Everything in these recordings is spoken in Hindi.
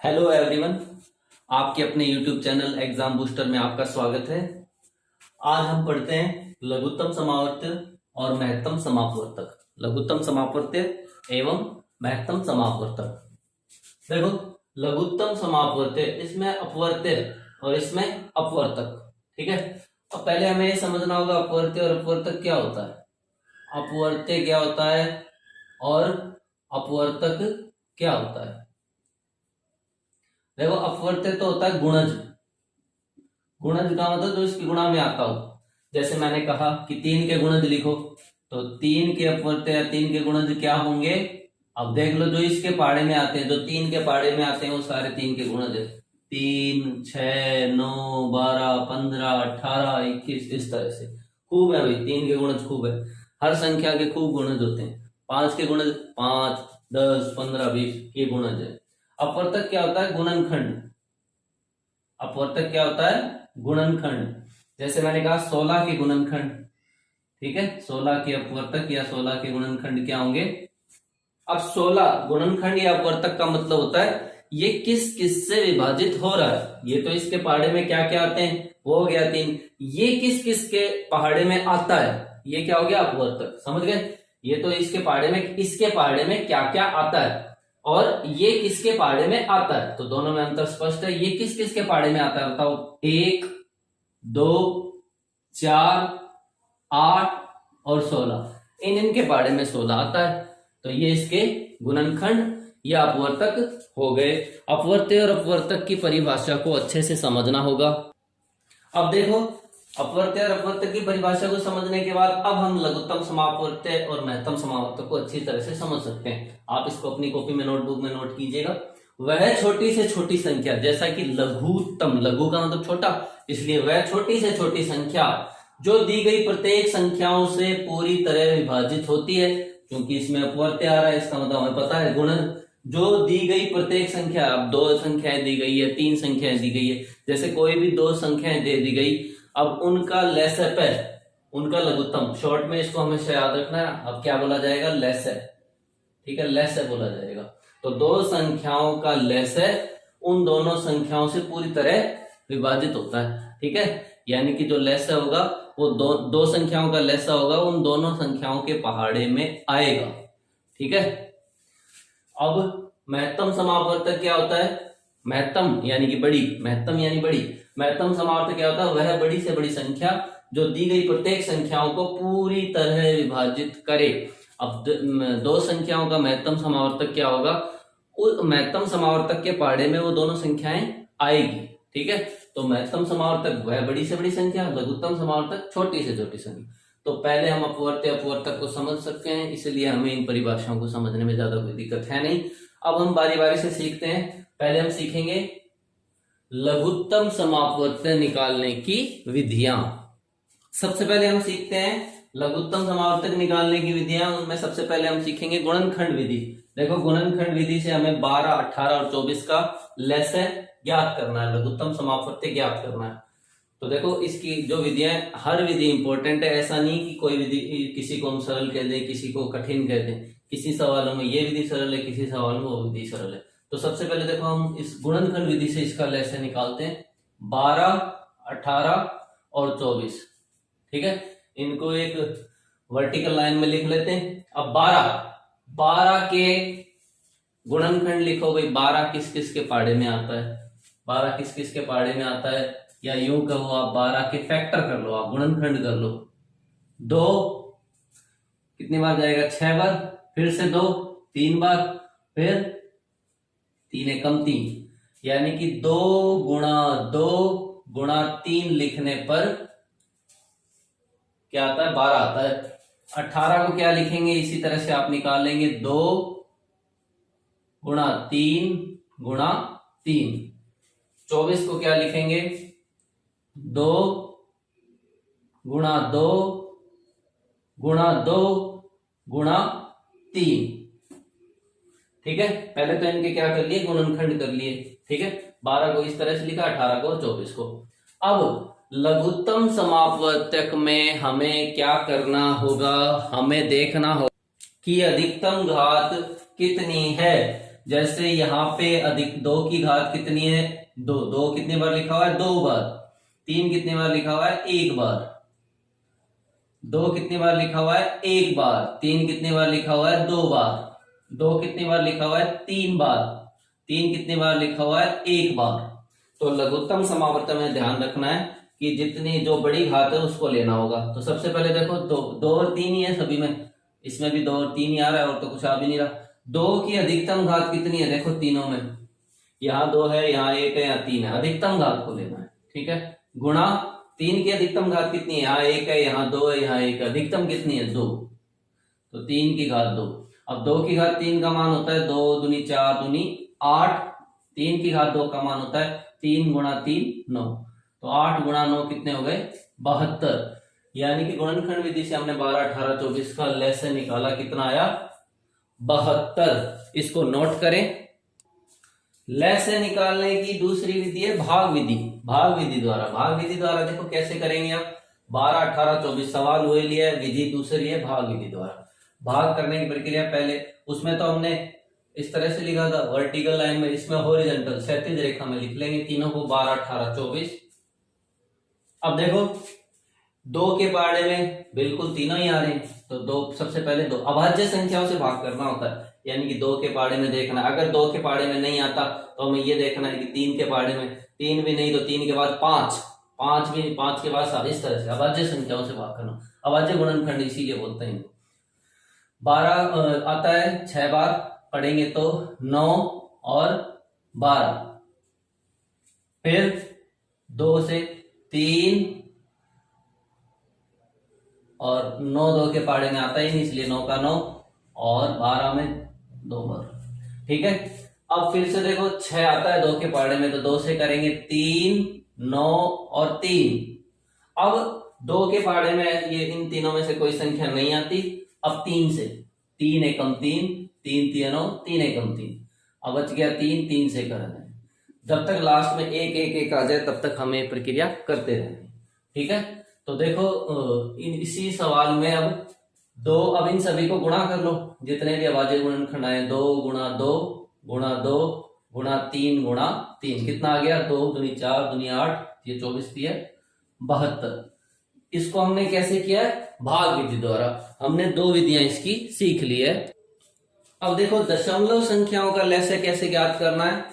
हेलो एवरीवन, आपके अपने यूट्यूब चैनल एग्जाम बूस्टर में आपका स्वागत है। आज हम पढ़ते हैं लघुत्तम समावर्त्य और महत्तम समापवर्तक। लघुत्तम समापवर्त्य एवं महत्तम समापवर्तक। देखो, लघुत्तम समापवर्त्य, इसमें अपवर्त्य और इसमें अपवर्तक। ठीक है, अब पहले हमें ये समझना होगा अपवर्त्य और अपवर्तक क्या होता है। अपवर्त्य क्या होता है और अपवर्तक क्या होता है। देखो, अपवर्त्य तो होता है गुणज। गुणज का मतलब जो इसकी गुणा में आता हो। जैसे मैंने कहा कि 3 के गुणज लिखो, तो 3 के अपवर्त्य या 3 के गुणज क्या होंगे। अब देख लो, जो इसके पहाड़े में आते हैं, जो 3 के पहाड़े में आते हैं, वो सारे 3 के गुणज है। 3, 6, 9, 12, 15, 18, 21, इस तरह से खूब है भाई। 3 के गुणज खूब है। हर संख्या के खूब गुणज होते हैं। 5 के गुणज 5, 10, 15, 20 ये गुणज है। अपवर्तक क्या होता है, गुणनखंड। अपवर्तक क्या होता है, गुणनखंड। जैसे मैंने कहा 16 के गुणनखंड। ठीक है, 16 के अपवर्तक या 16 के गुणनखंड क्या होंगे। अब 16 गुणनखंड या अपवर्तक का मतलब होता है ये किस किस से विभाजित हो रहा है। ये तो इसके पहाड़े में क्या क्या आते हैं, वो हो गया 3। ये किस किस के पहाड़े में आता है, ये क्या हो गया, अपवर्तक। समझ गए। ये तो इसके पहाड़े में क्या क्या आता है और ये किसके पहाड़े में आता है, तो दोनों में अंतर स्पष्ट है। ये किस किस के पहाड़े में आता है बताओ। 1, 2, 4, 8 और 16, इनके पहाड़े में 16 आता है। तो ये इसके गुणनखंड या अपवर्तक हो गए। अपवर्त्य और अपवर्तक की परिभाषा को अच्छे से समझना होगा। अब देखो, अपवर्त्य और अपवर्तक की परिभाषा को समझने के बाद अब हम लघुत्तम समापवर्त्य और महत्तम समापवर्तक को अच्छी तरह से समझ सकते हैं। आप इसको अपनी कॉपी में, नोटबुक में नोट कीजिएगा। वह छोटी से छोटी संख्या, जैसा कि लघुत्तम, लघु का मतलब छोटा, इसलिए वह छोटी से छोटी संख्या जो दी गई प्रत्येक संख्याओं से पूरी तरह विभाजित होती है। क्योंकि इसमें अपवर्त्य आ रहा है, इसका मतलब हमें पता है गुणन। जो दी गई प्रत्येक संख्या, अब 2 संख्याएं दी गई है, 3 संख्याएं दी गई है, जैसे कोई भी 2 संख्याएं दे दी गई, अब उनका लेसर, उनका लघुत्तम, शॉर्ट में इसको हमेशा याद रखना है। अब क्या बोला जाएगा, लेसर। ठीक है, लेसर बोला जाएगा। तो 2 संख्याओं का लेसर उन दोनों संख्याओं से पूरी तरह विभाजित होता है। ठीक है, यानी कि जो लेसर होगा वो दो संख्याओं का लेसर होगा, उन दोनों संख्याओं के पहाड़े में आएगा। ठीक है, अब महत्तम समापवर्तक क्या होता है। महत्तम यानी कि बड़ी, महत्तम यानी बड़ी। महत्तम समापवर्तक क्या होता है, वह बड़ी से बड़ी संख्या जो दी गई प्रत्येक संख्याओं को पूरी तरह विभाजित करे। अब 2 संख्याओं का महत्तम समावर्तक क्या होगा, उस महत्तम समावर्तक के पहाड़े में वो दोनों संख्याएं आएगी। ठीक है, तो महत्तम समावर्तक वह बड़ी से बड़ी संख्या, लघुत्तम समावर्तक छोटी से छोटी संख्या। तो पहले हम अपवर्त्य अपवर्तक को समझ सकते हैं, इसलिए हमें इन परिभाषाओं को समझने में ज्यादा कोई दिक्कत है नहीं। अब हम बारी बारी से सीखते हैं। पहले हम सीखेंगे लघुत्तम समापवर्त्य निकालने की विधियां। सबसे पहले हम सीखते हैं लघुत्तम समावर्तक निकालने की विधियां। उनमें सबसे पहले हम सीखेंगे गुणनखंड विधि। देखो, गुणनखंड विधि से हमें 12, 18 और 24 का लेसर ज्ञात करना है, लघुत्तम समापवर्त्य ज्ञात करना है। तो देखो, इसकी जो विधियां, हर विधि इंपॉर्टेंट है। ऐसा नहीं कि कोई विधि किसी को हम सरल कह दें, किसी को कठिन कह दें। किसी सवालों में ये विधि सरल है, किसी सवाल में वो विधि सरल है। तो सबसे पहले देखो, हम इस गुणनखंड विधि से इसका लेसर निकालते हैं। 12, 18 और 24। ठीक है, इनको एक वर्टिकल लाइन में लिख लेते हैं। अब 12 के गुणनखंड लिखो भाई। 12 किस किस के पहाड़े में आता है, 12 किस किस के पहाड़े में आता है, या यूं कहो आप 12 के फैक्टर कर लो, आप गुणनखंड कर लो। 2 कितनी बार जाएगा, 6 बार, फिर से 2 3 बार, फिर 3 एकम 3, यानी कि 2 गुणा 2 गुणा 3 लिखने पर क्या आता है, 12 आता है। 18 को क्या लिखेंगे, इसी तरह से आप निकाल लेंगे, 2 गुणा 3 गुणा 3। 24 को क्या लिखेंगे, 2 गुणा 2 गुणा 2 गुणा 3। ठीक है, पहले तो इनके क्या कर लिए, गुणनखंड कर लिए। ठीक है, 12 को इस तरह से लिखा, 18 को, 24 को। अब लघुत्तम समापवर्तक में हमें क्या करना होगा, हमें देखना होगा कि अधिकतम घात कितनी है। जैसे यहाँ पे अधिक 2 की घात कितनी है, 2, 2 कितनी बार लिखा हुआ है, 2 बार। 3 कितनी बार लिखा हुआ है, 1 बार। 2 कितनी बार लिखा हुआ है, 1 बार। 3 कितनी बार लिखा हुआ है, 2 बार। 2 कितनी बार लिखा हुआ है, 3 बार। 3 कितनी बार लिखा हुआ है, 1 बार। तो लघुत्तम समावर्तन में ध्यान रखना है कि जितनी जो बड़ी घात है उसको लेना होगा। तो सबसे पहले देखो 2 और 3 ही है सभी में, इसमें भी 2 और 3 ही आ रहा है, और तो कुछ आ भी नहीं रहा। 2 की अधिकतम घात कितनी है, देखो तीनों में, यहाँ 2 है, यहाँ 1 है, यहाँ 3 है, अधिकतम घात को लेना है, ठीक है। गुणा 3 की अधिकतम घात कितनी है, यहाँ 1 है, यहाँ 2 है, यहाँ 1 है, अधिकतम कितनी है, 2। तो 3 की घात 2। अब 2 की घात 3 का मान होता है 2 दूनी 4 दूनी 8। 3 की घात 2 का मान होता है 3 गुणा 3 9। तो 8 गुणा 9 कितने हो गए, 72। यानी कि गुणनखंड विधि से हमने 12 18 24 का लसागु निकाला, कितना आया, 72। इसको नोट करें। लसागु निकालने की दूसरी विधि है भाग विधि। भाग विधि द्वारा देखो कैसे करेंगे आप। 12 18 24 सवाल वही लिया है, विधि दूसरी है भाग विधि द्वारा। भाग करने की प्रक्रिया पहले, उसमें तो हमने इस तरह से लिखा था वर्टिकल लाइन में, इसमें हॉरिजॉन्टल क्षैतिज रेखा में लिख लेंगे तीनों को, 12 18 24। अब देखो 2 के पाड़े में बिल्कुल तीनों ही आ रहे हैं, तो 2 सबसे पहले 2 अभाज्य संख्याओं से भाग करना होता है, यानी कि 2 के पाड़े में देखना। अगर 2 के पाड़े में नहीं आता तो हमें ये देखना है कि 3 के पाड़े में, 3 भी नहीं तो 3 के बाद 5, 5 भी, 5 के बाद 7, इस तरह से अभाज्य संख्याओं से भाग करना। अभाज्य गुणनखंड इसीलिए बोलते हैं। 12 आता है 6 बार पढ़ेंगे तो 9 और 12। फिर 2 से 3 और 9 2 के पाड़े में आता ही नहीं, इसलिए 9 का 9 और 12 में 2 बार, ठीक है। अब फिर से देखो 6 आता है 2 के पाड़े में, तो 2 से करेंगे 3 9 और 3। अब 2 के पाड़े में ये इन तीनों में से कोई संख्या नहीं आती। अब 3 से, 3 एकम 3, 3 3 9, 3 एकम 3, अब बच गया 3, 3 से करना है। जब तक लास्ट में 1 1 1 आ जाए तब तक हमें प्रक्रिया करते रहना, ठीक है। तो देखो इसी सवाल में अब 2, अब इन सभी को गुणा कर लो, जितने भी अभाज्य गुणनखंड आए, 2 गुणा 2 गुणा 2 गुणा 3 गुणा 3, कितना आ गया, 2 दूनी 4 दूनी 8, ये 24 दिया 72। इसको हमने कैसे किया है, भाग विधि द्वारा। हमने 2 विधियां इसकी सीख ली है। अब देखो दशमलव संख्याओं का लसागु कैसे ज्ञात करना है।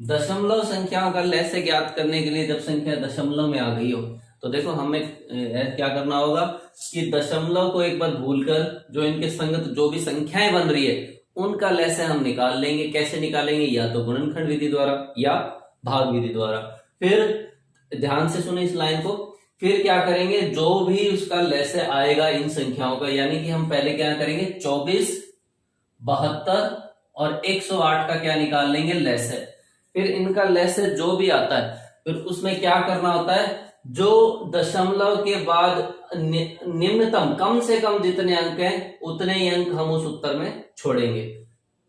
दशमलव संख्याओं का लसागु ज्ञात करने के लिए जब संख्या दशमलव में आ गई हो तो देखो हमें क्या करना होगा कि दशमलव को एक बार भूलकर जो इनके संगत जो भी संख्याएं बन रही है उनका लसागु हम निकाल लेंगे। कैसे निकालेंगे, या तो गुणनखंड विधि द्वारा या भाग विधि द्वारा। फिर ध्यान से सुने इस लाइन को। फिर क्या करेंगे, जो भी उसका लसागु आएगा इन संख्याओं का, यानी कि हम पहले क्या करेंगे, 24 72 और 108 का क्या निकाल लेंगे, लसागु। फिर इनका लसागु जो भी आता है फिर उसमें क्या करना होता है, जो दशमलव के बाद निम्नतम कम से कम जितने अंक हैं उतने ही अंक हम उस उत्तर में छोड़ेंगे,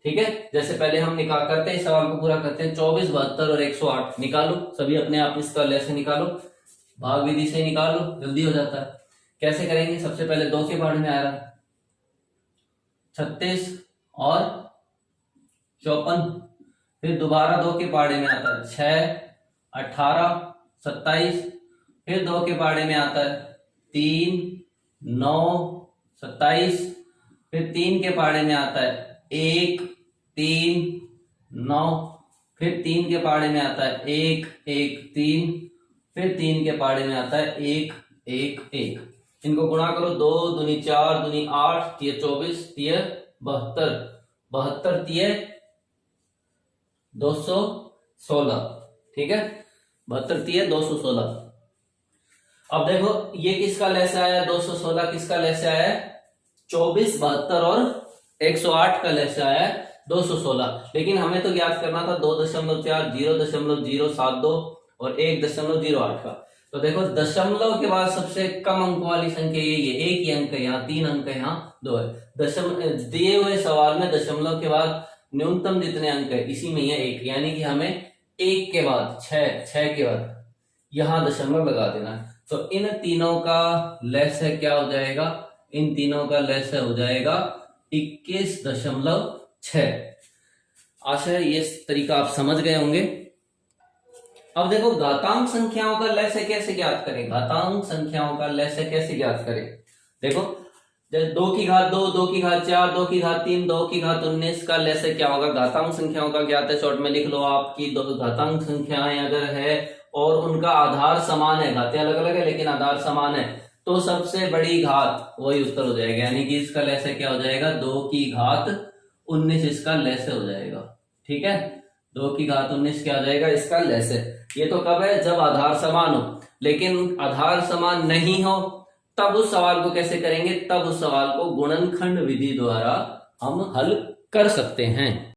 ठीक है। जैसे पहले हम निकाल करते हैं, सवाल को पूरा करते हैं। 24 72 और 108 निकालो, सभी अपने आप इसका लसागु निकालो, भाग विधि से निकालो, जल्दी हो जाता है। कैसे करेंगे, सबसे पहले 2 के पाड़े में आ रहा है 36 और 54, फिर दोबारा 2 के पाड़े में आता है 6 18 27, फिर 2 के पाड़े में आता है 3 9 27, फिर 3 के पाड़े में आता है 1 3 9, फिर 3 के पाड़े में आता है 1 1 3, फिर 3 के पाड़े में आता है 1 1 1। इनको गुणा करो, 2 दूनी 4 दूनी 8 तिये 24 तिये 72, 72 तिये 216, ठीक है, 72 तिये 216। अब देखो ये किसका लसागु आया, 216 किसका लसागु आया, 24 72 और 108 का लसागु आया 216। लेकिन हमें तो ज्ञात करना था 2.4 0.072 और 1.08 का। तो देखो दशमलव के बाद सबसे कम अंक वाली संख्या यही है, 1 ही अंक है, यहाँ 3 अंक है, यहाँ 2 है। दिए हुए सवाल में दशमलव के बाद न्यूनतम जितने अंक है इसी में है 1, यानी कि हमें 1 के बाद 6 के बाद यहां दशमलव लगा देना है। तो इन तीनों का लसागु क्या हो जाएगा, इन तीनों का लसागु हो जाएगा 21.6। आशा है ये तरीका आप समझ गए होंगे। अब देखो घातांक संख्याओं का लस्य कैसे ज्ञात करें, घातांक संख्याओं का लस्य कैसे ज्ञात करें। देखो जैसे 2 की घात 2, 2 की घात 4, 2 की घात 3, 2 की घात 19 का लस्य क्या होगा, घातांक संख्याओं का ज्ञात है। शॉर्ट में लिख लो, आपकी दो घातांक संख्याएं अगर है और उनका आधार समान है, घातें अलग अलग है लेकिन आधार समान है, तो सबसे बड़ी घात वही उत्तर हो जाएगा। यानी कि इसका लस्य क्या हो जाएगा, 2 की घात 19 इसका लस्य हो जाएगा। ठीक है, 2 की घात 19 क्या हो जाएगा इसका लस्य। ये तो कब है, जब आधार समान हो। लेकिन आधार समान नहीं हो तब उस सवाल को कैसे करेंगे, तब उस सवाल को गुणनखंड विधि द्वारा हम हल कर सकते हैं।